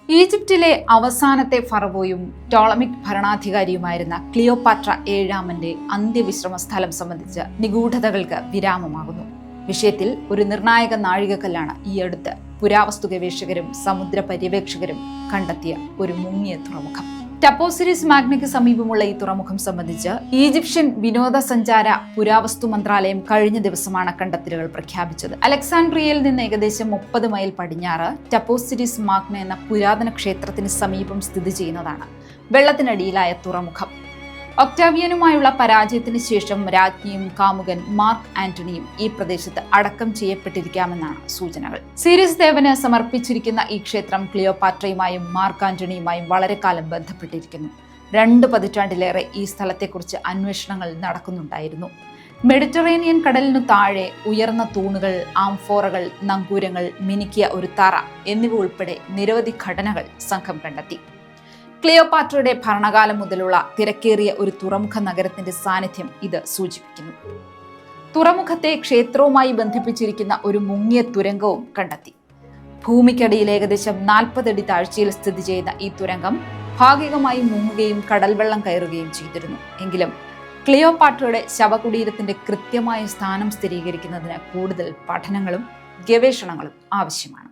ഈജിപ്തിലെ അവസാനത്തെ ഫറവോയും Ptolemaic ഭരണാധികാരിയുമായിരുന്ന Cleopatra ഏഴാമന്റെ അന്ത്യവിശ്രമ സ്ഥലം സംബന്ധിച്ച് നിഗൂഢതകൾക്ക് വിരാമമാകുന്നു. വിഷയത്തിൽ ഒരു നിർണായക നാഴികക്കല്ലാണ് ഈ അടുത്ത് പുരാവസ്തു ഗവേഷകരും സമുദ്ര പര്യവേക്ഷകരും കണ്ടെത്തിയ ഒരു മുങ്ങിയ തുറമുഖം. ടപ്പോസിരിസ് മാഗ്നയ്ക്ക് സമീപമുള്ള ഈ തുറമുഖം സംബന്ധിച്ച് ഈജിപ്ഷ്യൻ വിനോദസഞ്ചാര പുരാവസ്തു മന്ത്രാലയം കഴിഞ്ഞ ദിവസമാണ് കണ്ടെത്തലുകൾ പ്രഖ്യാപിച്ചത്. അലക്സാൻഡ്രിയയിൽ നിന്ന് ഏകദേശം 30 മൈൽ പടിഞ്ഞാറ് ടപ്പോസിരിസ് മാഗ്ന എന്ന പുരാതന ക്ഷേത്രത്തിന് സമീപം സ്ഥിതി ചെയ്യുന്നതാണ് വെള്ളത്തിനടിയിലായ തുറമുഖം. ഒക്ടാവിയനുമായുള്ള പരാജയത്തിന് ശേഷം രാജ്ഞിയും കാമുകൻ മാർക്ക് ആന്റണിയും ഈ പ്രദേശത്ത് അടക്കം ചെയ്യപ്പെട്ടിരിക്കാമെന്നാണ് സൂചനകൾ. സീരീസ് ദേവന് സമർപ്പിച്ചിരിക്കുന്ന ഈ ക്ഷേത്രം ക്ലിയോപാട്രയുമായും മാർക്ക് ആന്റണിയുമായും വളരെ കാലം ബന്ധപ്പെട്ടിരിക്കുന്നു. 2 പതിറ്റാണ്ടിലേറെ ഈ സ്ഥലത്തെക്കുറിച്ച് അന്വേഷണങ്ങൾ നടക്കുന്നുണ്ടായിരുന്നു. മെഡിറ്ററേനിയൻ കടലിനു താഴെ ഉയർന്ന തൂണുകൾ, ആംഫോറകൾ, നങ്കൂരങ്ങൾ, മിനുക്കിയ ഒരു തറ എന്നിവ ഉൾപ്പെടെ നിരവധി ഘടനകൾ സംഘം കണ്ടെത്തി. ക്ലിയോപാട്രയുടെ ഭരണകാലം മുതലുള്ള തിരക്കേറിയ ഒരു തുറമുഖ നഗരത്തിന്റെ സാന്നിധ്യം ഇത് സൂചിപ്പിക്കുന്നു. തുറമുഖത്തെ ക്ഷേത്രവുമായി ബന്ധിപ്പിച്ചിരിക്കുന്ന ഒരു മുങ്ങിയ തുരങ്കവും കണ്ടെത്തി. ഭൂമിക്കടിയിൽ ഏകദേശം 40 അടി താഴ്ചയിൽ സ്ഥിതി ചെയ്യുന്ന ഈ തുരങ്കം ഭാഗികമായി മുങ്ങുകയും കടൽവെള്ളം കയറുകയും ചെയ്തിരുന്നു. എങ്കിലും ക്ലിയോപാട്രയുടെ ശവകുടീരത്തിന്റെ കൃത്യമായ സ്ഥാനം സ്ഥിരീകരിക്കുന്നതിന് കൂടുതൽ പഠനങ്ങളും ഗവേഷണങ്ങളും ആവശ്യമാണ്.